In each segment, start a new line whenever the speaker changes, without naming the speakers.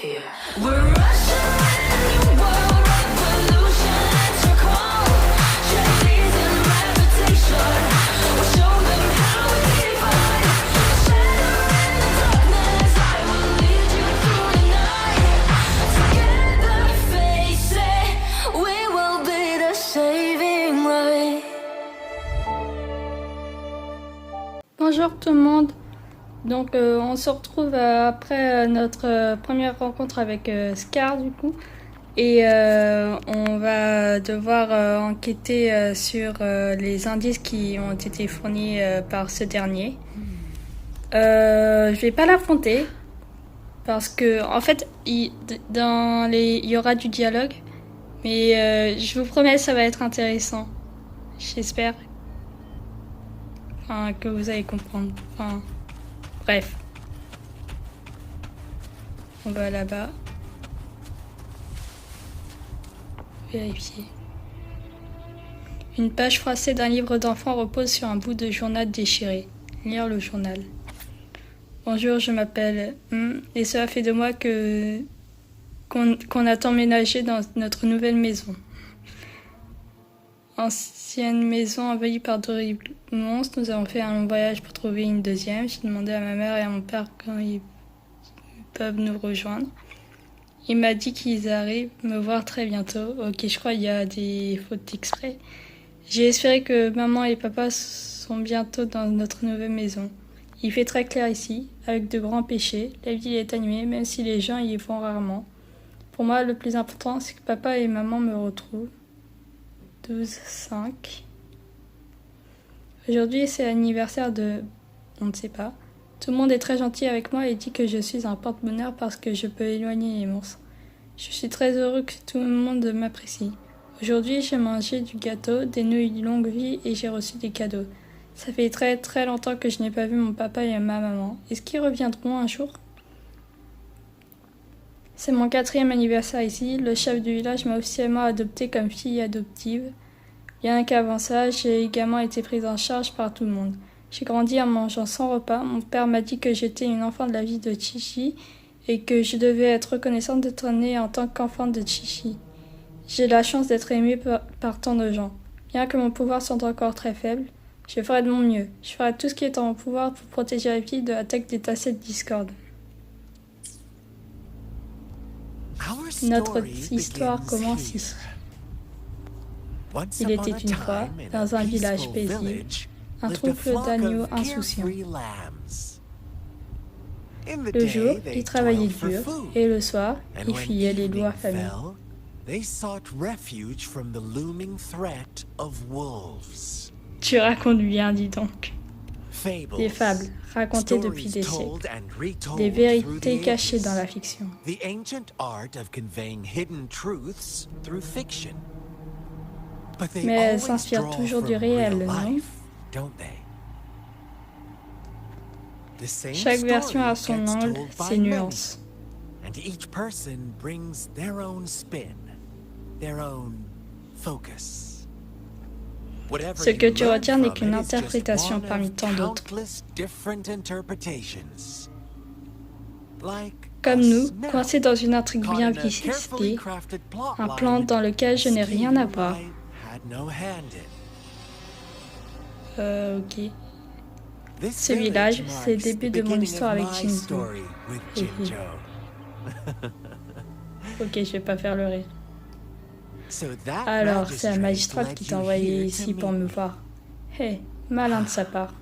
here. We're rushing the world revolution. It's your call. Tragedies and reputation. We'll show them how we fight. Shadow in the darkness. I will lead you through the night. Together, face it. We will be the saving light.
Bonjour tout le monde. Donc on se retrouve après notre première rencontre avec Scar du coup et on va devoir enquêter sur les indices qui ont été fournis par ce dernier. Je vais pas l'affronter parce que en fait il y aura du dialogue, mais je vous promets ça va être intéressant. J'espère que vous allez comprendre. Bref. On va là-bas. Vérifier. Une page froissée d'un livre d'enfant repose sur un bout de journal déchiré. Lire le journal. Bonjour, je m'appelle et cela fait de moi qu'on a emménagé dans notre nouvelle maison. Ancienne maison envahie par d'horribles monstres. Nous avons fait un long voyage pour trouver une deuxième. J'ai demandé à ma mère et à mon père quand ils peuvent nous rejoindre. Il m'a dit qu'ils arrivent me voir très bientôt. Ok, je crois qu'il y a des fautes exprès. J'ai espéré que maman et papa sont bientôt dans notre nouvelle maison. Il fait très clair ici, avec de grands péchés. La ville est animée, même si les gens y vont rarement. Pour moi, le plus important, c'est que papa et maman me retrouvent. 12-5. Aujourd'hui, c'est l'anniversaire de... On ne sait pas. Tout le monde est très gentil avec moi et dit que je suis un porte-bonheur parce que je peux éloigner les monstres. Je suis très heureux que tout le monde m'apprécie. Aujourd'hui, j'ai mangé du gâteau, des nouilles longue vie et j'ai reçu des cadeaux. Ça fait très très longtemps que je n'ai pas vu mon papa et ma maman. Est-ce qu'ils reviendront un jour ? C'est mon 4e anniversaire ici. Le chef du village m'a officiellement adoptée comme fille adoptive. Bien qu'avant ça, j'ai également été prise en charge par tout le monde. J'ai grandi en mangeant sans repas. Mon père m'a dit que j'étais une enfant de la vie de Chichi et que je devais être reconnaissante d'être née en tant qu'enfant de Chichi. J'ai la chance d'être aimée par tant de gens. Bien que mon pouvoir soit encore très faible, je ferai de mon mieux. Je ferai tout ce qui est en mon pouvoir pour protéger la ville de l'attaque des Tasset Discord. Notre histoire commence ici. Il était une fois, dans un village paisible, un troupeau d'agneaux insouciants. Le jour, ils travaillaient dur, et le soir, ils fuyaient les loups affamés. Tu racontes bien, dis donc. Des fables racontées depuis des siècles, des vérités cachées dans la fiction. Mais elles s'inspirent toujours du réel, non ? Chaque version a son angle, ses nuances. Ce que tu retiens n'est qu'une interprétation parmi tant d'autres. Comme nous, coincés dans une intrigue bien ficelée, un plan dans lequel je n'ai rien à voir. Ok. Ce village, c'est le début de mon histoire avec Shinzo. Ok, je vais pas faire le rire. Alors, c'est la magistrate qui t'a envoyé ici pour me voir. Hé, malin de sa part.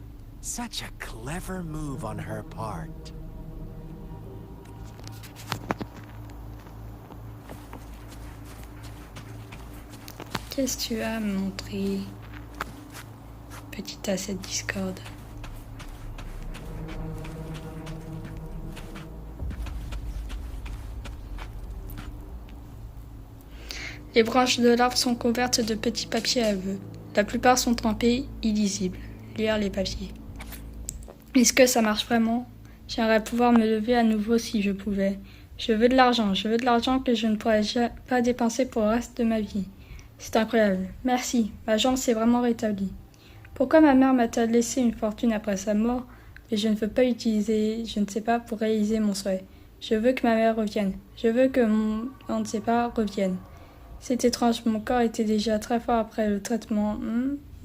Qu'est-ce que tu as à me montrer, petit Tasset Discord? Les branches de l'arbre sont couvertes de petits papiers à vœux. La plupart sont trempés, illisibles. Lire les papiers. Est-ce que ça marche vraiment? J'aimerais pouvoir me lever à nouveau si je pouvais. Je veux de l'argent que je ne pourrais pas dépenser pour le reste de ma vie. C'est incroyable. Merci, ma jambe s'est vraiment rétablie. Pourquoi ma mère m'a-t-elle laissé une fortune après sa mort, mais je ne veux pas utiliser, je ne sais pas, pour réaliser mon souhait? Je veux que ma mère revienne. Je veux que on ne sait pas revienne. C'est étrange, mon corps était déjà très fort après le traitement,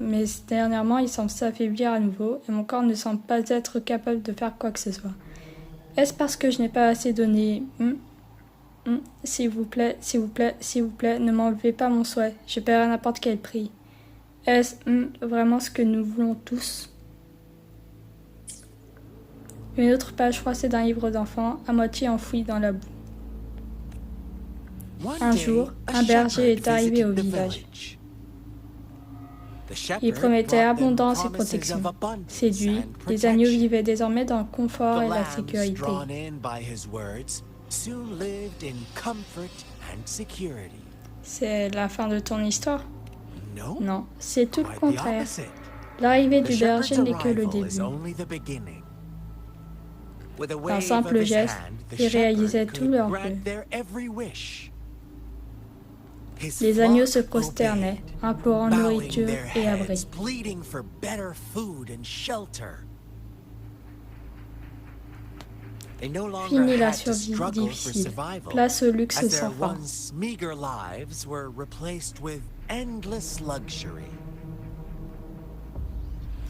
mais dernièrement il semble s'affaiblir à nouveau et mon corps ne semble pas être capable de faire quoi que ce soit. Est-ce parce que je n'ai pas assez donné S'il vous plaît, s'il vous plaît, s'il vous plaît, ne m'enlevez pas mon souhait. Je paierai à n'importe quel prix. Est-ce vraiment ce que nous voulons tous? Une autre page froissée d'un livre d'enfant, à moitié enfoui dans la boue. Un jour, un berger est arrivé au village. Il promettait abondance et protection. Séduits, les agneaux vivaient désormais dans le confort et la sécurité. C'est la fin de ton histoire? Non, c'est tout le contraire. L'arrivée du berger n'est que le début. D'un simple geste, ils réalisaient tous leurs vœux. Les agneaux se prosternaient, implorant nourriture et abri. Fini la survie difficile, place au luxe sans fin.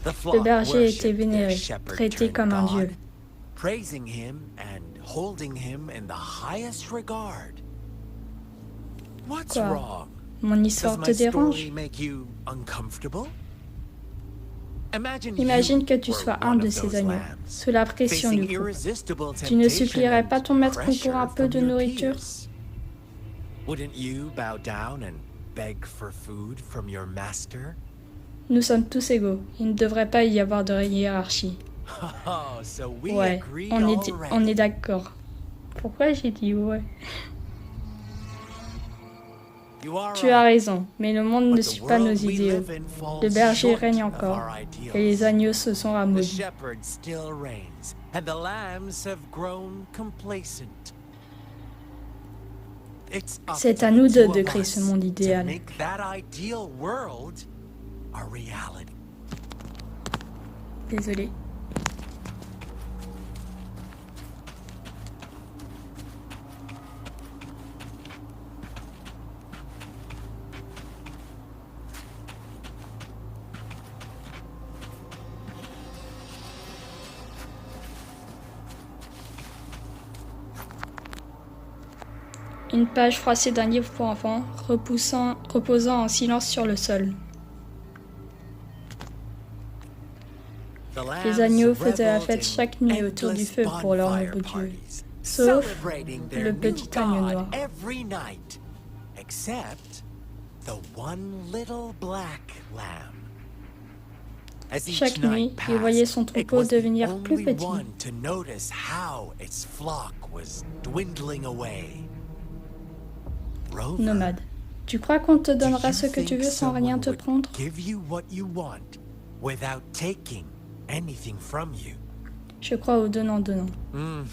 Le berger était vénéré, traité comme un dieu.
Praising him and holding him in the highest regard. What's
Quoi?
wrong?
Mon
Does
histoire
my
te
story
dérange?
make you uncomfortable?
Imagine que tu sois un de ces agneaux, sous la pression du groupe. Tu ne supplierais pas ton maître pour un peu de nourriture?
Wouldn't you bow down and beg for food from your master?
Nous sommes tous égaux. Il ne devrait pas y avoir de hiérarchie.
Oh, so we
Ouais,
agree
on
already.
est d'accord. Pourquoi j'ai dit ouais?
You are
Tu as
right.
raison, mais le monde ne
But the
suit pas nos
world we
idéaux.
live in falls
Le berger
short
règne
of
encore,
our ideals.
et les agneaux se sont
The
ramollis.
shepherd still reigns, and the lambs have grown complacent. It's up
C'est
to
à
the
nous deux
two
de
of
créer
us
ce monde
to
idéal.
make that ideal world a reality.
Désolée. Une page froissée d'un livre pour enfants, reposant en silence sur le sol.
The
Les
lambs
agneaux faisaient la
reveled
fête
in
chaque nuit autour du
endless
feu pour leur
bonfire
nouveau dieu,
parties,
sauf
celebrating their
le
new
petit agneau
god
noir.
every night, except the one little black lamb. As each
Chaque
night
nuit, il
passed,
voyait son
it
troupeau
was the
devenir plus
only
petit.
one to notice how its flock was dwindling away. Rover,
Nomade. Tu crois qu'on te
do
donnera
you
ce que tu
think
veux sans rien
someone
te
would
prendre?
give you what you want without taking anything from you?
Je crois au donnant-donnant.
I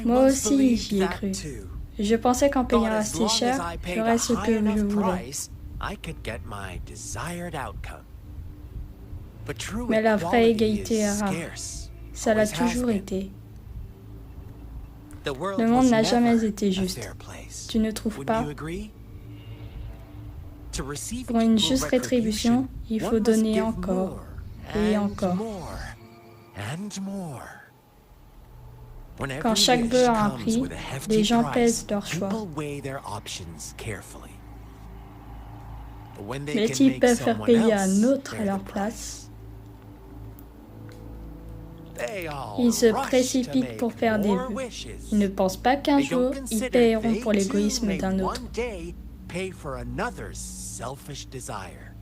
Moi
once
aussi,
believed
j'y ai
that
cru.
too.
Je pensais qu'en payant
Thought as
assez
long as
cher,
I paid
j'aurais
a
ce
high
que je
enough
voulais.
price, I could get my desired outcome. But true
Mais la vraie
equality
égalité
is
est rare.
scarce.
Ça l'a
Always has
toujours
been.
été.
The world
Le monde
was
n'a jamais
never
été
a
juste.
fair place.
Tu ne trouves
Wouldn't
pas?
you agree? To receive
Pour une
equal
juste rétribution,
retribution,
il
one
faut
must
donner
give
encore
more
et
and
encore.
more and more. When
Quand
every
chaque
wish
vœu a un
comes
prix,
with a hefty
les gens
price,
pèsent leur choix.
people weigh their options carefully. But when they
Mais
can
s'ils
make
peuvent faire
someone
payer
else
un autre à
bear
leur
the
place,
price, they all
ils se
rush to
précipitent
make
pour faire des
more
vœux.
wishes.
Ils ne pensent pas qu'un
They don't
jour, ils
consider
paieront
they
pour
too
l'égoïsme
may
d'un autre.
one day pay for another's selfish desire.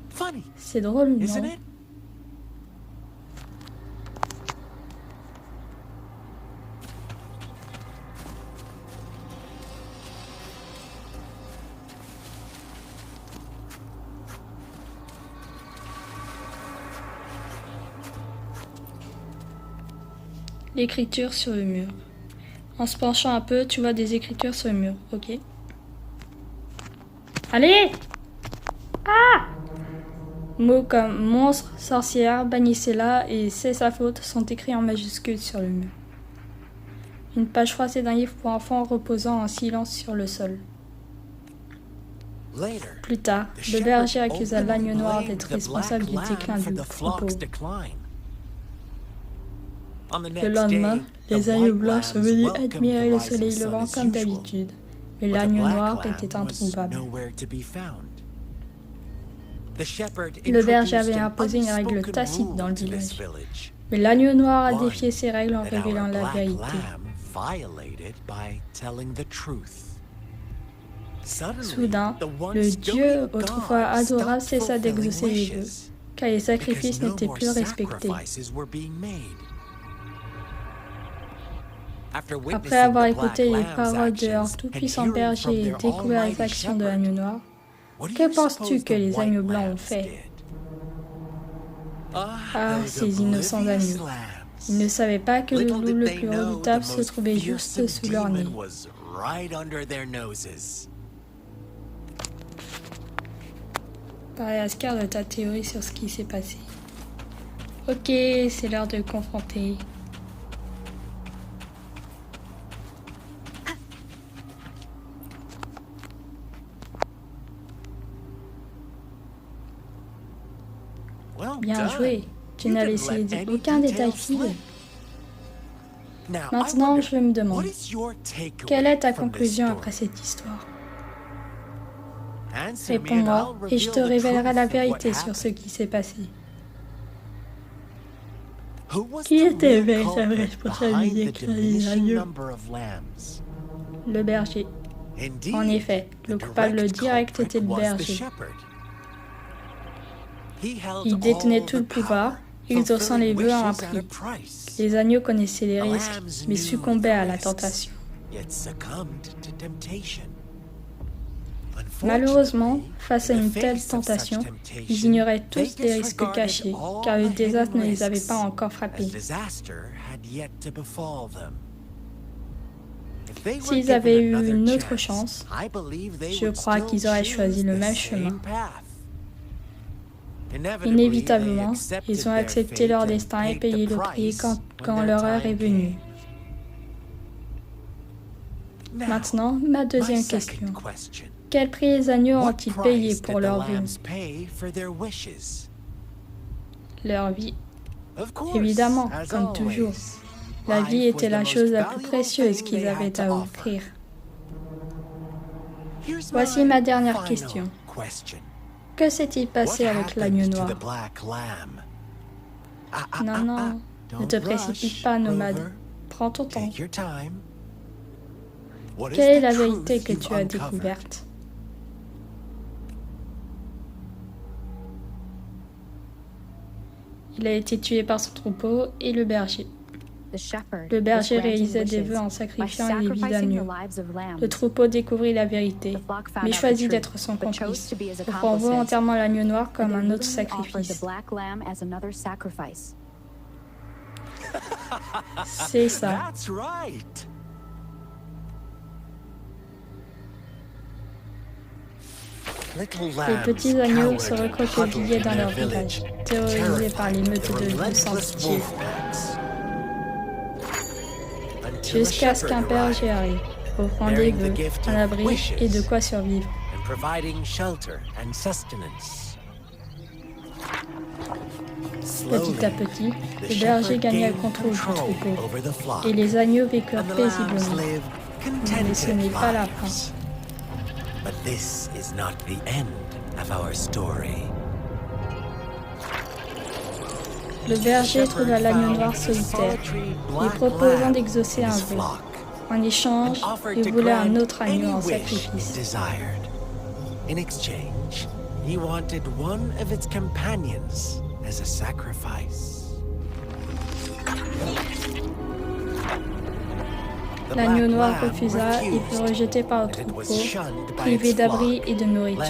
Funny,
C'est drôle,
isn't
non?
it?
L'écriture sur le mur. En se penchant un peu, tu vois des écritures sur le mur, ok? Allez! Ah! Mots comme monstre, sorcière, bannissez-la et c'est sa faute sont écrits en majuscules sur le mur. Une page froissée d'un livre pour enfants reposant en silence sur le sol. Plus tard, le berger accusa l'agneau noir d'être responsable du déclin du troupeau. Le lendemain, les agneaux blancs sont venus admirer le soleil levant comme d'habitude, mais l'agneau noir était introuvable. Le berger avait imposé une règle tacite dans le village, mais l'agneau noir a défié ces règles en révélant la vérité. Soudain, le Dieu autrefois adorable cessa d'exaucer les vœux, car les sacrifices n'étaient plus respectés. Après avoir écouté les paroles de leur tout-puissant berger et découvert les actions de l'agneau noir, que penses-tu que les agneaux blancs ont fait? Ah, ces innocents agneaux. Ils ne savaient pas que le loup le plus redoutable se trouvait juste sous leur nez. Parlez à Scar de ta théorie sur ce qui s'est passé. Ok, c'est l'heure de le confronter. Bien joué, tu n'as laissé aucun détail filé. Maintenant, je me demande, quelle est ta conclusion après cette histoire? Réponds-moi et je te révélerai la vérité sur ce qui s'est passé. Qui était le véritable responsable du déclin des agneaux? Le berger. En effet, le coupable direct était le berger. Il détenait tout le pouvoir, exaucant les vœux à un prix. Les agneaux connaissaient les risques, mais succombaient à la tentation. Malheureusement, face à une telle tentation, ils ignoraient tous les risques cachés, car le désastre ne les avait pas encore frappés. S'ils avaient eu une autre chance, je crois qu'ils auraient choisi le même chemin. Inévitablement, ils ont accepté leur destin et payé le prix quand leur heure est venue. Maintenant, ma deuxième question. Quel prix les agneaux ont-ils payé pour leur vœu? Leur vie. Évidemment, comme toujours. La vie était la chose la plus précieuse qu'ils avaient à offrir. Voici ma dernière question. Que s'est-il passé avec l'agneau noir? Non, ne te précipite pas, nomade. Prends ton temps. Quelle est la vérité que tu as découverte? Il a été tué par son troupeau et le berger. Le berger réalisait des vœux en sacrifiant les vies d'agneaux. Le troupeau découvrit la vérité, mais choisit d'être son complice, offrant volontairement l'agneau noir comme un autre sacrifice. C'est ça. Les petits agneaux se recroquevillaient dans leur village, terrorisés par les meutes de loups sans pitié. Jusqu'à ce qu'un berger arrive, offrant des vœux, un abri et de quoi survivre. Petit à petit, le berger gagna le contrôle du troupeau, et les agneaux vécurent paisiblement. Mais ce n'est pas la fin.
But this is not the end of our story.
Le berger trouva l'agneau noir solitaire, lui proposant d'exaucer un vœu. En échange, il voulait un autre agneau en sacrifice.
In exchange, he wanted one of its companions as a sacrifice.
L'agneau noir refusa et fut rejeté par le troupeau, privé d'abri et de nourriture.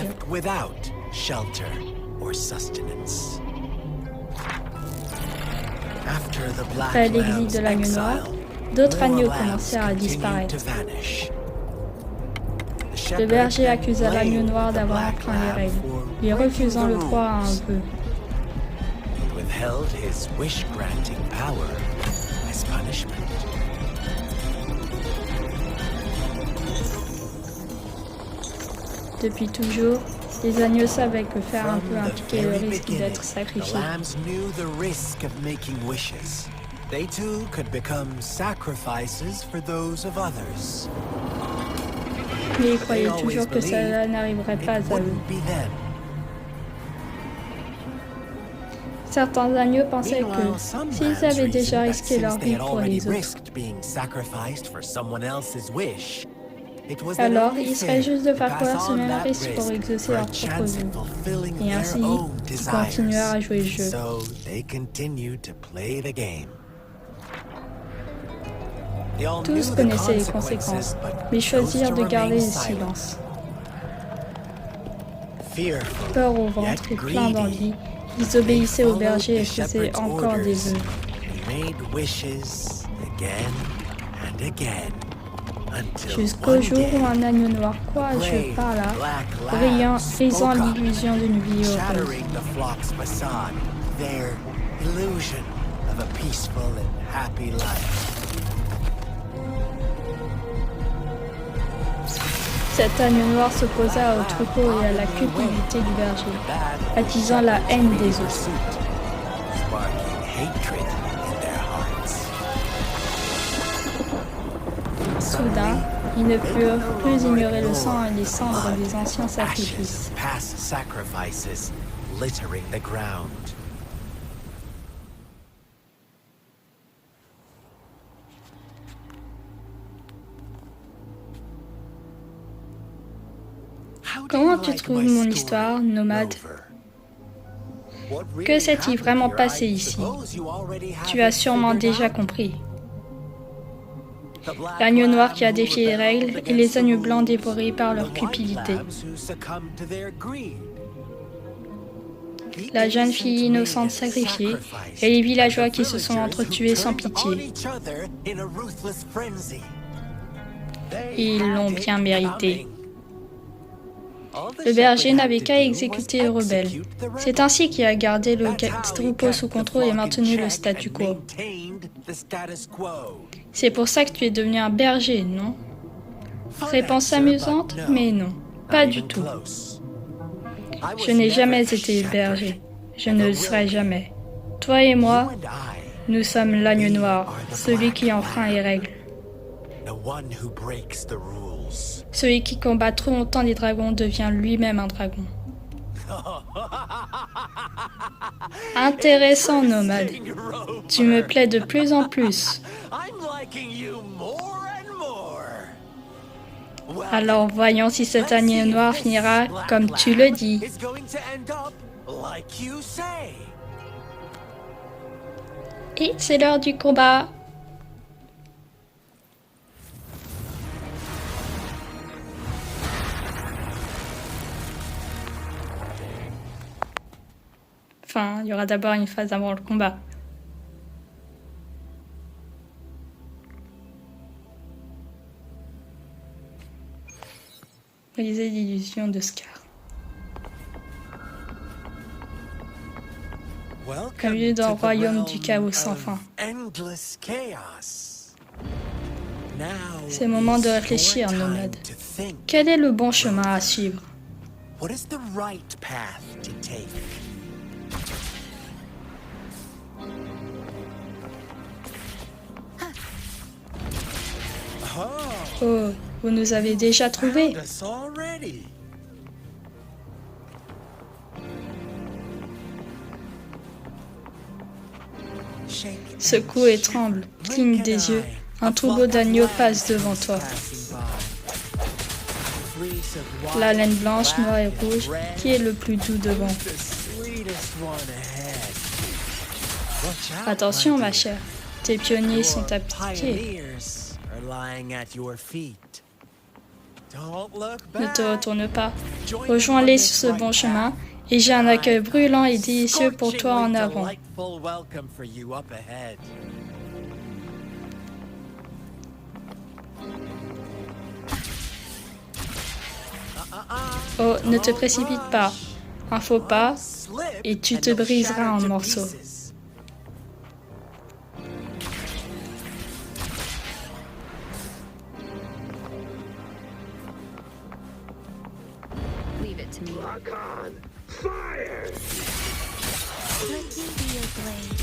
Après l'exil de l'agneau noir, d'autres agneaux commencèrent à disparaître. Le berger accusa l'agneau noir d'avoir enfreint les règles. lui refusant le droit à un vœu.
It withheld his wish-granting power as punishment.
Depuis toujours, les agneaux savaient que faire un vœu
From the
impliquait le
very
risque
beginning,
d'être
the
sacrifié.
lambs knew the risk of making wishes. They too could become sacrifices for those of others.
Mais ils
They
croyaient
always
toujours que cela
believed
n'arriverait
it
pas à eux.
wouldn't be them.
Certains agneaux pensaient
Meanwhile,
que
some
s'ils
lambs
avaient déjà
reasoned that
risqué leur
since they
vie
had
pour
already
les autres,
risked being sacrificed for someone else's wish, it was then
alors
only
il serait
fair
juste de
to
faire
pass
courir ce
on
même
that
risque pour
risk
exaucer
for a
leur propre
chance
vœu.
at fulfilling
Et
their
ainsi,
own
ils continuèrent à
desires.
jouer le jeu.
So they continued to play the game. They all
Tous
knew the
connaissaient les
consequences,
conséquences,
but
mais
chose
choisirent
to
de garder
remain
le
silent.
silence.
Fearful,
Peur au
yet
ventre et plein
greedy,
d'envie, ils
they
obéissaient au
followed
berger et
the
faisaient
shepherd's
encore des
orders
vœux.
and made wishes again and again until
Jusqu'au
one
jour où
day,
un agneau noir courageux
brave
parla,
black
brillant,
lambs
brisant
spoke up,
l'illusion d'une vie heureuse.
shattering the flock's facade, their illusion of a peaceful and happy life.
Cet agneau noir s'opposa au troupeau et à la cupidité du berger, attisant la haine des autres.
Sparking hatred in their hearts.
Soudain, ils ne purent plus ignorer le sang et les cendres des anciens sacrifices.
Ashes, past sacrifices, littering the ground. How do
Comment
you
tu
like
trouves
my
mon
story,
histoire, nomade?
Rover? What really
Que s'est-il
happened
vraiment
here?
passé
I
ici?
suppose you already have
Tu as
it
sûrement
figured
déjà
out?
compris.
The black
L'agneau noir
lamb
qui a
who
défié les
rebelled
règles et
against
les
the
agneaux blancs
rules.
dévorés par leur
The white
cupidité.
lambs who succumbed to their greed. The
La jeune
innocent
fille innocente
maidens
sacrifiée
sacrificed
et les
by
villageois
the
qui se sont
villagers who
entretués sans
turned on
pitié.
each other in a ruthless frenzy. They
Ils
had
l'ont
it
bien mérité.
coming. All the
Le berger
shepherd
n'avait
had to
qu'à
do
exécuter
was
le rebelle.
execute the rebel.
C'est ainsi qu'il a gardé le
That's how he
troupeau sous
kept the
contrôle et
flock in
maintenu le
check
statu
and
quo.
maintained the status quo.
C'est pour ça que tu es devenu un berger, non?
Fun
Réponse
answer,
amusante,
but no,
mais non, pas
not
du
even
tout.
close. I
Je
was
n'ai
never
jamais
the
été
shepherd,
berger. Je
and
ne
the
le serai
will be.
jamais. Toi et moi,
You and I,
nous sommes l'agneau noir, celui qui enfreint les règles.
the one who breaks the rules.
Celui qui combat trop longtemps les dragons devient lui-même un dragon. Intéressant, nomade.
Interesting, Rover.
Tu me plais de plus en plus.
I'm liking you more and more. Well,
Alors voyons si cet
let's
agneau
see if
noir
this
finira
black
comme tu le dis.
lamb is going to end up like you say.
Et c'est l'heure du combat. Enfin, il y aura d'abord une phase avant le combat. Briser l'illusion de Scar.
Welcome
Bienvenue dans
to
le
the
royaume du
realm
chaos sans
of
fin.
endless chaos. Now
C'est le moment de
is
réfléchir,
your time
nomade.
to think.
Quel est le bon chemin à suivre?
What is the right path to take?
Oh, vous nous avez déjà trouvés.
Found us already. Shake
Secoue et tremble, cligne des yeux. Un troupeau d'agneaux passe devant toi. La laine blanche, noire et rouge, qui est le plus doux devant? Attention, ma chère, tes pionniers sont à pied. Ne te retourne pas. Rejoins-les sur ce bon chemin et j'ai un accueil brûlant et délicieux pour toi en avant. Oh, ne te précipite pas. Un faux pas,
Slip
et tu
and
te
they'll
briseras
shatter
en
to
morceaux.
pieces.
Leave it to me.
Lock on. Fire!
Let me be your blade.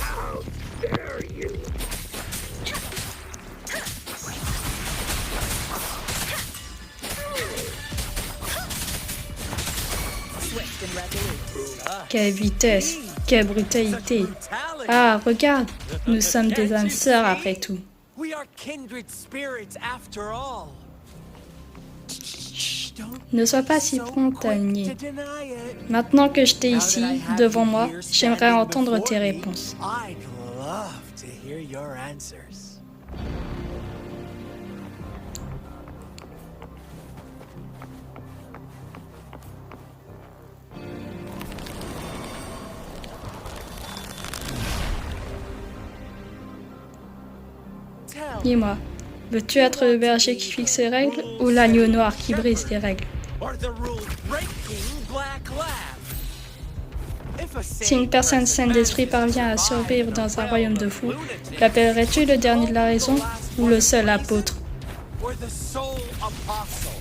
How dare you!
Swift and resolute.
Quelle vitesse, quelle brutalité.
Brutality.
Ah, regarde, nous sommes des âmes sœurs après tout.
We are kindred spirits after all. Shh, don't
Ne sois pas si
so
prompt à
quick
nier.
to deny it.
Maintenant que je t'ai
Now
ici,
that I have
devant
you
moi,
here
j'aimerais
standing
entendre
before
tes
me,
réponses.
I'd love to hear your answers. Tell
Dis-moi, veux-tu être le berger qui fixe les règles ou l'agneau noir qui brise les règles?
or the rule-breaking Black Lab. If a
Si une
sane
personne
person
saine d'esprit
manages to
parvient à
survive
survivre
in
dans
a
un royaume de
realm
fous,
of lunatics,
l'appellerais-tu le dernier de la raison ou le seul apôtre?
or the sole apostle?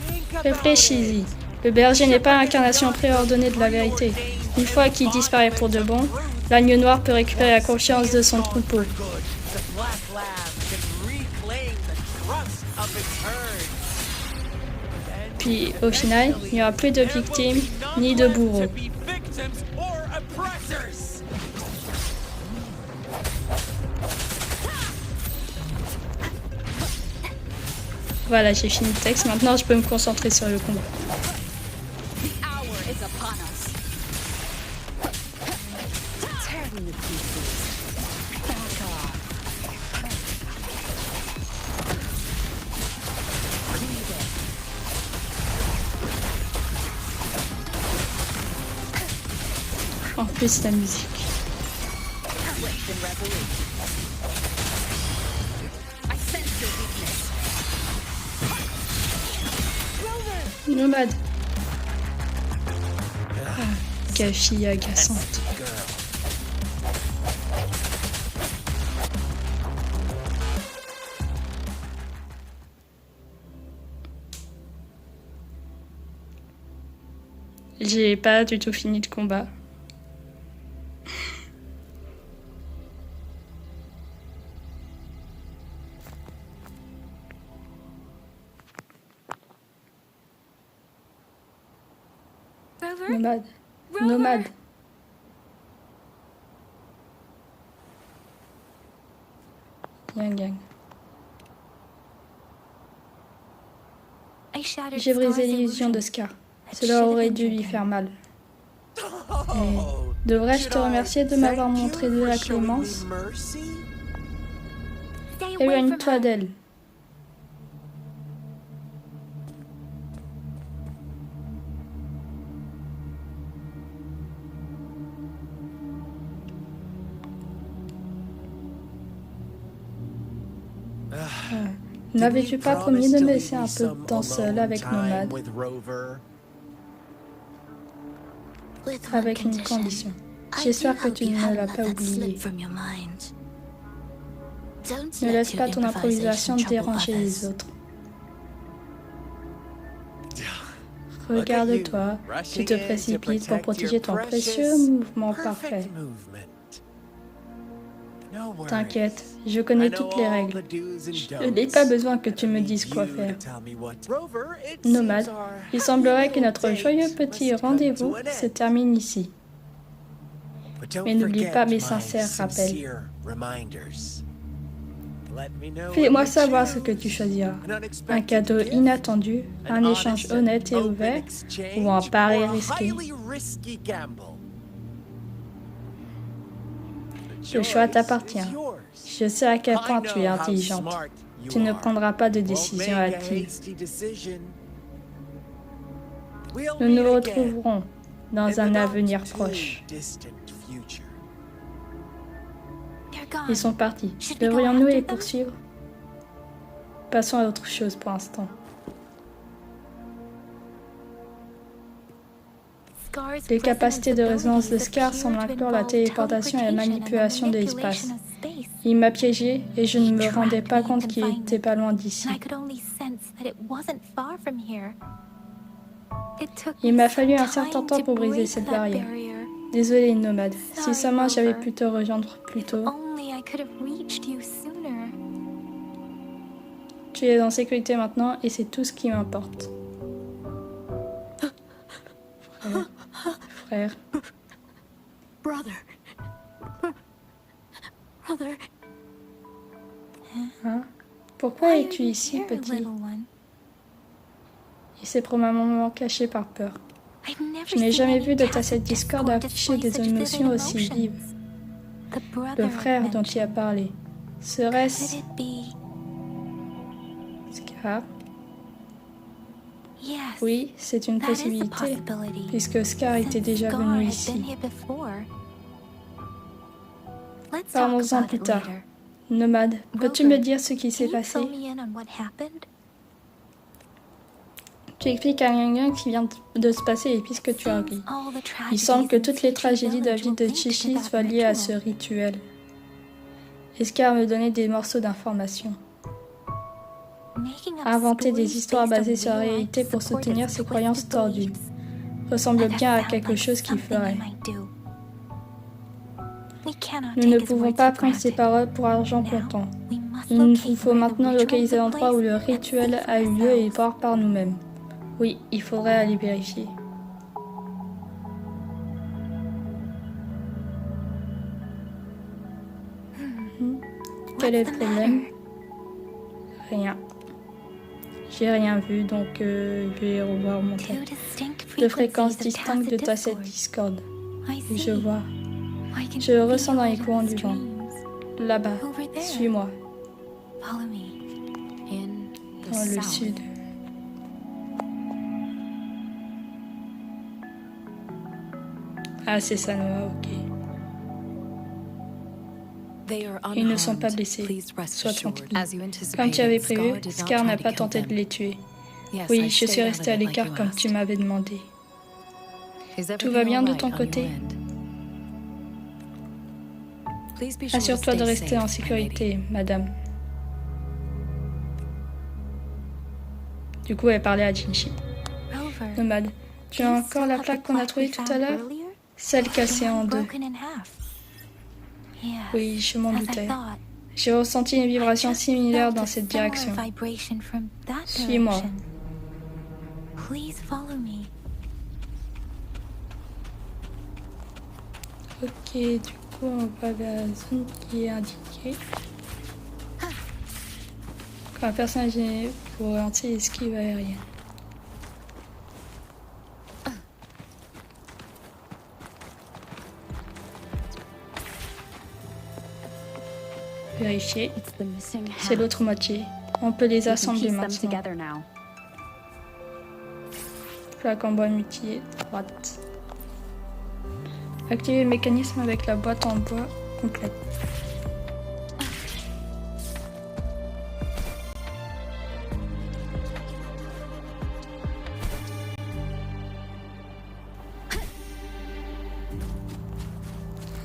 Think about
Réfléchis-y.
it.
Le berger n'est pas l'incarnation préordonnée de la vérité. Une fois qu'il disparaît pour de bon, l'agneau noir peut récupérer la confiance de son troupeau.
Good, the Black Lab can reclaim the trust of its herd.
Puis, au final, il n'y aura plus de victimes ni de bourreaux.
To be victims or oppressors.
Voilà, j'ai fini le texte. Maintenant, je peux me concentrer sur le combat.
The hour is upon us. Tear me to pieces. Back off. Leave it.
En plus, la musique.
Swift and resolute. I sense your weakness.
Nomade. Ah, quelle fille agaçante.
Girl.
J'ai pas du tout fini le combat.
Rover?
Nomade.
Rover?
Nomade. Yang Yang.
I shattered
J'ai brisé
Scar's
l'illusion de
illusion.
Scar. Cela aurait dû lui faire mal.
Oh,
Devrais-je te
should I
remercier de
thank
m'avoir
you
montré de
for
la
showing me
clémence?
mercy?
Stay away from
Éloigne-toi
her.
d'elle. N'avais-tu pas promis de me laisser un peu de temps seul avec Nomade,
With one
avec une
condition.
condition?
I
J'espère
do
que
hope
tu
you
ne
haven't
l'as
let
pas
that
oublié.
slip from your mind. Don't
Ne
let
laisse
your
pas ton improvisation
trouble
déranger les
others.
autres. Regarde-toi, tu te précipites pour protéger ton précieux mouvement parfait. T'inquiète, je connais toutes les règles. Je n'ai pas besoin que tu me dises quoi faire. Nomade, il semblerait que notre joyeux petit rendez-vous se termine ici. Mais n'oublie pas mes sincères rappels. Fais-moi savoir ce que tu choisiras. Un cadeau inattendu, un échange honnête et ouvert, ou un pari risqué. Le choix t'appartient. Je sais à quel point tu es intelligente. Tu ne prendras pas de décision hâtive. Nous nous retrouverons dans un avenir proche.
They're gone.
Ils sont partis. Devrions-nous les poursuivre? Passons à autre chose pour l'instant. Les capacités de résonance de Scar semblent inclure la téléportation et la manipulation de l'espace. Il m'a piégé et je ne me rendais pas compte qu'il était pas loin d'ici. Il m'a fallu un certain temps pour briser cette barrière. Désolé, nomade. Si seulement j'avais pu te rejoindre plus tôt. Tu es en sécurité maintenant et c'est tout ce qui m'importe. Frère.
Brother. Brother.
Hein? Pourquoi es-tu ici, petit? Il s'est probablement caché par peur. Je n'ai jamais vu de ta cette discorde afficher des émotions aussi vives. Le frère dont tu as parlé. Serait-ce Scar? Oui, c'est une possibilité, puisque Scar était déjà venu ici. Parlons-en plus tard. Nomade, peux-tu me dire ce qui s'est passé? Tu expliques à quelqu'un qui vient de se passer et puisque tu as ri. Il semble que toutes les tragédies de la vie de Chichi soient liées à ce rituel. Scar me donnait des morceaux d'informations. Inventer des histoires basées sur la réalité pour soutenir ses croyances tordues ressemble bien à quelque chose qu'il ferait. Nous ne pouvons pas prendre ces paroles pour argent comptant. Il nous faut maintenant localiser l'endroit où le rituel a eu lieu et voir par nous-mêmes. Oui, il faudrait aller vérifier. Quel est le problème? Rien. J'ai rien vu, donc je vais revoir mon temps. Deux fréquences distinctes de ta cette discorde. Je vois. Je le ressens dans les courants du vent. Là-bas, suis-moi. Dans le sud. Ah, c'est ça, Noah, ok. Ils ne sont pas blessés. Sois tranquille. Comme tu avais prévu, Scar n'a pas tenté de les tuer. Oui, je suis restée à l'écart comme tu m'avais demandé. Tout va bien de ton côté? Assure-toi de rester en sécurité, madame. Du coup, elle parlait à Jinchi. Nomade, tu as encore la plaque qu'on a trouvée tout à l'heure? Celle cassée en deux. Oui, je m'en doutais. J'ai ressenti une vibration similaire dans cette direction. Suis-moi. Ok, du coup, on va vers la zone qui est indiquée. Quand un personnage est pour orienter l'esquive aérienne. Vérifier. C'est l'autre moitié. On peut les assembler maintenant. Plaque en bois mutilée, droite. Activer le mécanisme avec la boîte en bois complète.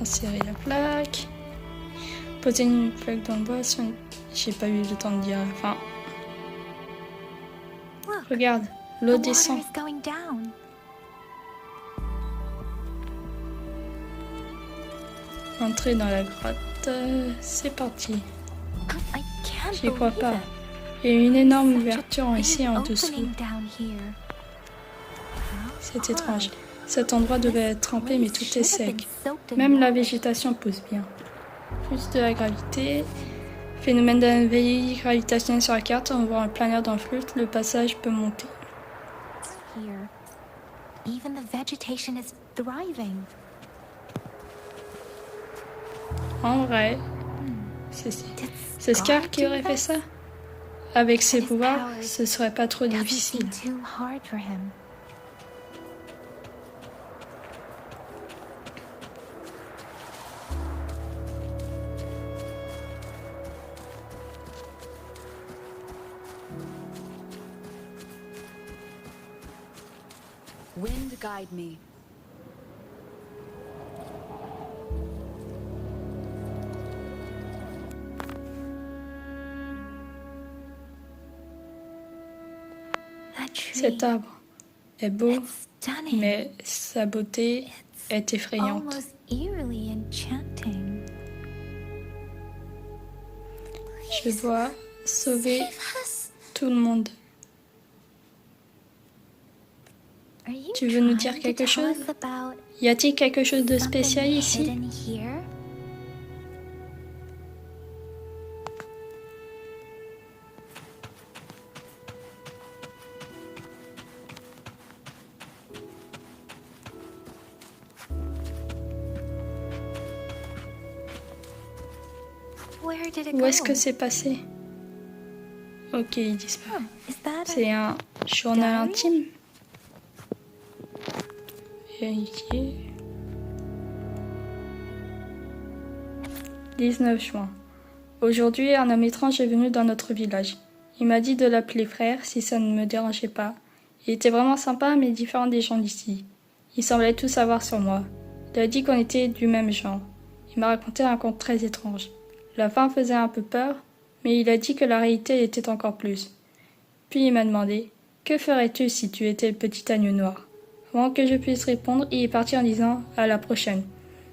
Insérer la plaque. Poser une plaque dans le bois. J'ai pas eu le temps de dire. Enfin. Regarde, l'eau descend. Entrer dans la grotte. C'est parti. J'y crois pas. Il y a une énorme ouverture ici en dessous. C'est étrange. Cet endroit devait être trempé, mais tout est sec. Même la végétation pousse bien. Plus de la gravité. Phénomène d'anomalie gravitationnelle sur la carte. On voit un planeur dans le flux. Le passage peut monter. En vrai, c'est Scar qui aurait fait ça. Avec ses pouvoirs, ce serait pas trop difficile.
Wind guide me.
Cet arbre est beau,
It's stunning.
mais sa beauté est effrayante.
Almost eerily enchanting.
Je dois sauver
Save us.
tout le monde.
Are you
Tu veux nous dire
trying to
quelque
tell
chose?
us about
Y a-t-il quelque chose de spécial
something
ici?
hidden here? Where did it
Où
go?
est-ce que c'est passé? Ok, il disparaît.
Is that a
C'est un journal
diary?
intime. Vérifier. 19 juin. Aujourd'hui, un homme étrange est venu dans notre village. Il m'a dit de l'appeler frère si ça ne me dérangeait pas. Il était vraiment sympa mais différent des gens d'ici. Il semblait tout savoir sur moi. Il a dit qu'on était du même genre. Il m'a raconté un conte très étrange. La fin faisait un peu peur, mais il a dit que la réalité était encore plus. Puis il m'a demandé « Que ferais-tu si tu étais le petit agneau noir ?» Avant que je puisse répondre, il est parti en disant « À la prochaine ».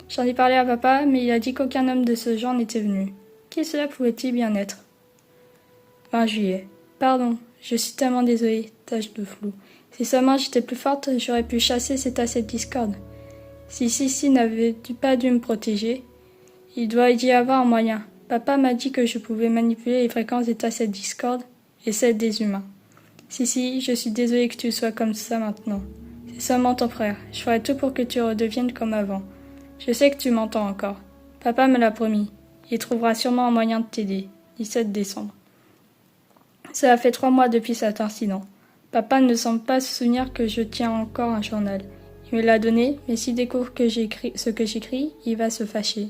J'en ai parlé à papa, mais il a dit qu'aucun homme de ce genre n'était venu. Qui cela pouvait-il bien être? 20 juillet. Pardon, je suis tellement désolée, tache de flou. Si seulement j'étais plus forte, j'aurais pu chasser cet asset discorde. Si Sissi n'avait pas dû me protéger, il doit y avoir un moyen. Papa m'a dit que je pouvais manipuler les fréquences des assets discorde et celles des humains. Sissi, je suis désolée que tu sois comme ça maintenant. C'est seulement ton frère. Je ferai tout pour que tu redeviennes comme avant. Je sais que tu m'entends encore. Papa me l'a promis. Il trouvera sûrement un moyen de t'aider. 17 décembre. Cela fait 3 mois depuis cet incident. Papa ne semble pas se souvenir que je tiens encore un journal. Il me l'a donné, mais s'il découvre que j'écris ce que j'écris, il va se fâcher.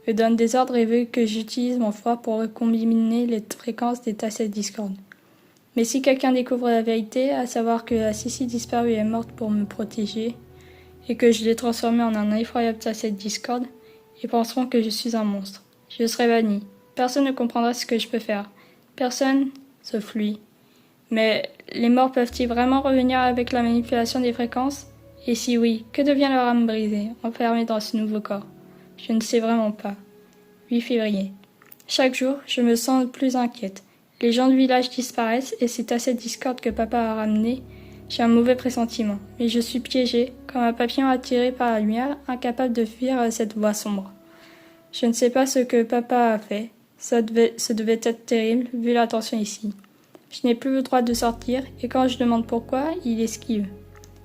Il me donne des ordres et veut que j'utilise mon foie pour recombiner les fréquences des assets discorde. Mais si quelqu'un découvre la vérité, à savoir que la Sissi disparue est morte pour me protéger, et que je l'ai transformée en un effroyable asset discorde, ils penseront que je suis un monstre. Je serai banni. Personne ne comprendra ce que je peux faire. Personne, sauf lui. Mais les morts peuvent-ils vraiment revenir avec la manipulation des fréquences? Et si oui, que devient leur âme brisée, enfermée dans ce nouveau corps? Je ne sais vraiment pas. 8 février. Chaque jour, je me sens plus inquiète. Les gens du village disparaissent et c'est à cette discorde que papa a ramené. J'ai un mauvais pressentiment, mais je suis piégée, comme un papillon attiré par la lumière, incapable de fuir cette voie sombre. Je ne sais pas ce que papa a fait. Ce devait être terrible, vu la tension ici. Je n'ai plus le droit de sortir, et quand je demande pourquoi, il esquive.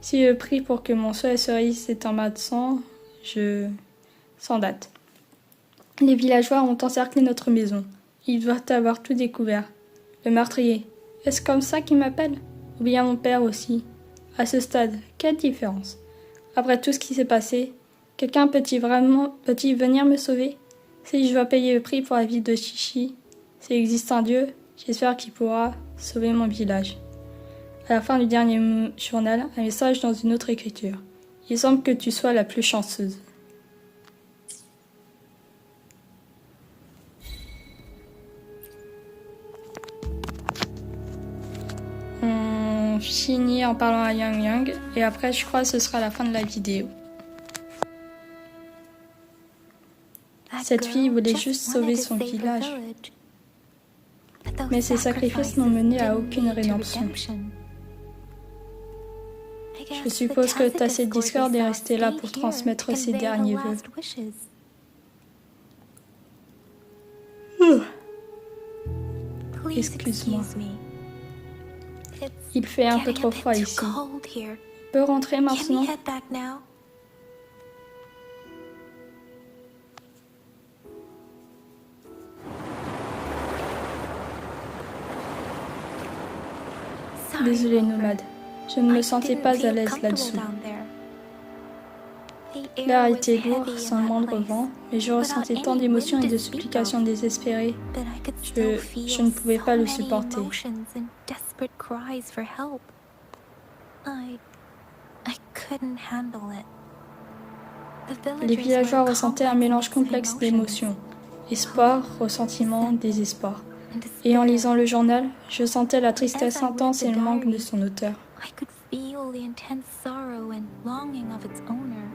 Si je prie pour que mon souhait se réalise en bas de sang, sans date. Les villageois ont encerclé notre maison. Ils doivent avoir tout découvert. Le meurtrier. Est-ce comme ça qu'il m'appelle? Ou bien mon père aussi? À ce stade, quelle différence? Après tout ce qui s'est passé, quelqu'un peut-il venir me sauver? Si je dois payer le prix pour la vie de Chichi, s'il existe un Dieu, j'espère qu'il pourra sauver mon village. À la fin du dernier journal, un message dans une autre écriture. Il semble que tu sois la plus chanceuse. On finit en parlant à Yang Yang et après je crois que ce sera la fin de la vidéo. Cette fille voulait juste sauver son village. Mais ses sacrifices n'ont mené à aucune rédemption. Je suppose que Tacet Discord est resté là pour transmettre ses derniers vœux. Excuse-moi. Il fait un peu trop froid ici. On peut rentrer maintenant? Désolée, nomade. Je ne me sentais pas à l'aise là-dessous. L'air était lourd, sans le moindre vent, mais je ressentais tant d'émotions et de supplications désespérées. Je ne pouvais pas le supporter. Les villageois ressentaient un mélange complexe d'émotions. Espoir, ressentiment, désespoir. Et en lisant le journal, je sentais la tristesse intense et le manque de son auteur.
I could feel the intense sorrow and longing of its owner.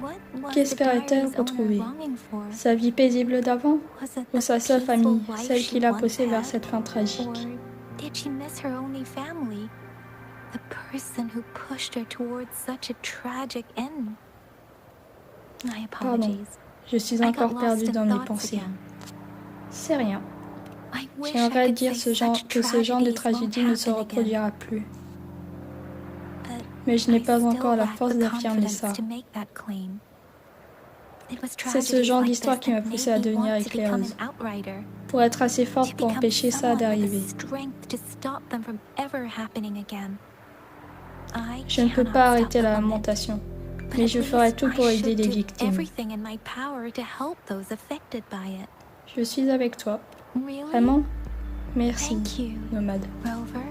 What was the
Qu'espérait-elle
diary's owner
retrouver?
longing for?
Sa vie paisible d'avant?
Was it
Ou
the
sa seule
peaceful
famille,
life
celle
she
qui l'a
once
poussée vers
had?
cette fin tragique?
Or did she miss her only family? The person who pushed her towards such a tragic end? My
Pardon,
apologies.
je suis
I
encore
got
perdue
lost in
dans mes
thoughts
pensées.
again.
C'est rien.
I wish I
J'aimerais
could
dire
say such
que ce genre de
tragedies
tragédie
won't
ne se
happen again.
reproduira plus.
But
Mais je n'ai
I
pas
still
encore la
lack
force
the
d'affirmer
confidence
ça.
to make that claim. It was
C'est ce
tragedies
genre
like
d'histoire
this
qui m'a
that made
poussée à
me
devenir
want to become
éclaireuse,
an outrider,
pour être assez forte
to
pour
become
empêcher ça
someone with the
d'arriver.
strength to stop them from ever happening again. I
Je ne peux
cannot
pas
stop
arrêter
the
la
lament,
lamentation,
but
mais
at
je ferai
least
tout
I
pour aider
should
les
do
victimes.
everything in my power to help those affected by it.
Je suis avec toi.
Really?
Vraiment? Merci,
Thank you,
nomade.
Rover.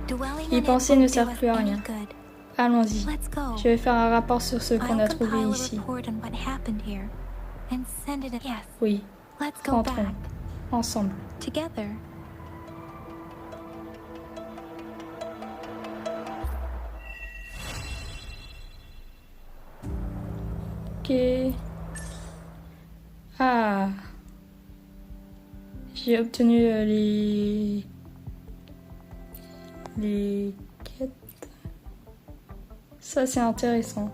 Dwelling
Y
on it
penser ne
won't do
sert
us
plus à
any
rien.
good.
Allons-y.
Let's go.
Je vais faire un rapport sur ce qu'on a
I'll
trouvé
compile a
ici.
report on what happened here and send it. Yes,
Oui,
let's go
rentrons.
back
Ensemble.
together.
Ok. Ah. J'ai obtenu les quêtes. Ça, c'est intéressant.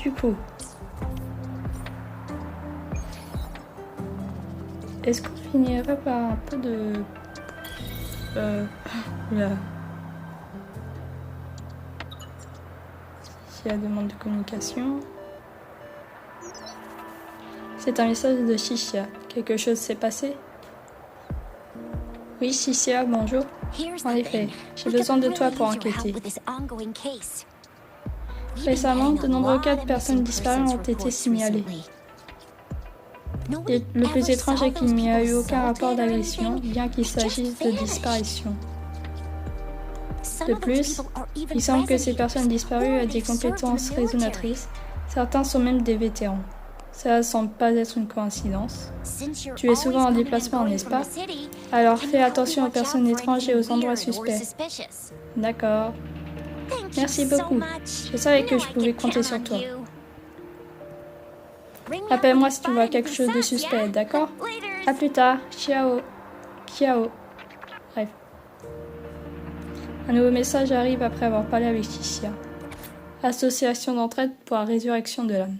Du coup. Est-ce qu'on finirait par un peu de... Là. Ici, la demande de communication. C'est un message de Shishia. Quelque chose s'est passé? Oui, Shishia, bonjour. En effet, j'ai besoin de toi pour enquêter. Récemment, de nombreux cas de personnes disparues ont été signalés. Et le plus étrange est qu'il n'y a eu aucun rapport d'agression, bien qu'il s'agisse de disparition. De plus, il semble que ces personnes disparues aient des compétences raisonnatrices. Certains sont même des vétérans. Ça semble pas être une coïncidence. Tu es souvent en déplacement, n'est-ce pas? Alors fais attention aux personnes étranges et aux endroits suspects. D'accord. Merci beaucoup. Je savais que je pouvais compter sur toi. Appelle-moi si tu vois quelque chose de suspect, d'accord? À plus tard. Ciao. Ciao. Bref. Un nouveau message arrive après avoir parlé avec Shishia. Association d'entraide pour la résurrection de l'âme.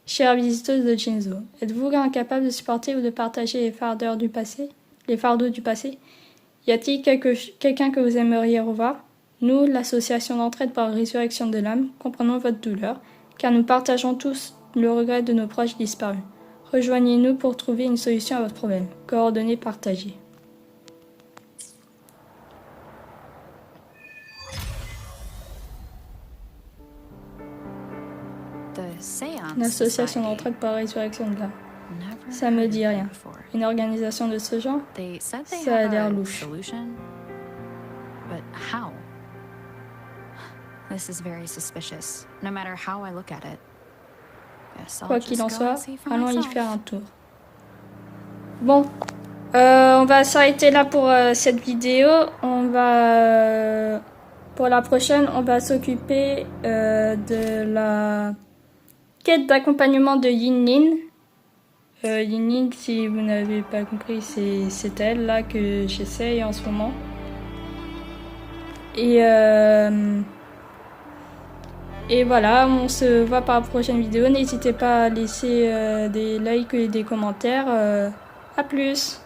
Chère visiteuse de Jinzo, êtes-vous incapable de supporter ou de partager les fardeaux du passé? Y a-t-il quelqu'un que vous aimeriez revoir? Nous, l'association d'entraide pour la résurrection de l'âme, comprenons votre douleur, car nous partageons tous le regret de nos proches disparus. Rejoignez-nous pour trouver une solution à votre problème. Coordonnées partagées. L'association d'entraide pour la résurrection de l'âme. Ça me dit rien. Une organisation de ce genre? Ça a l'air louche.
But how? This is very suspicious, no matter how I look at it. Guess I'll
Quoi
just
qu'il en
go
soit,
and see for
allons y
myself.
faire un tour. Bon, on va s'arrêter là pour cette vidéo. Pour la prochaine, on va s'occuper de la quête d'accompagnement de Yinlin. Yinlin, si vous n'avez pas compris, c'est elle là que j'essaye en ce moment. Et voilà, on se voit par la prochaine vidéo. N'hésitez pas à laisser des likes et des commentaires. À plus!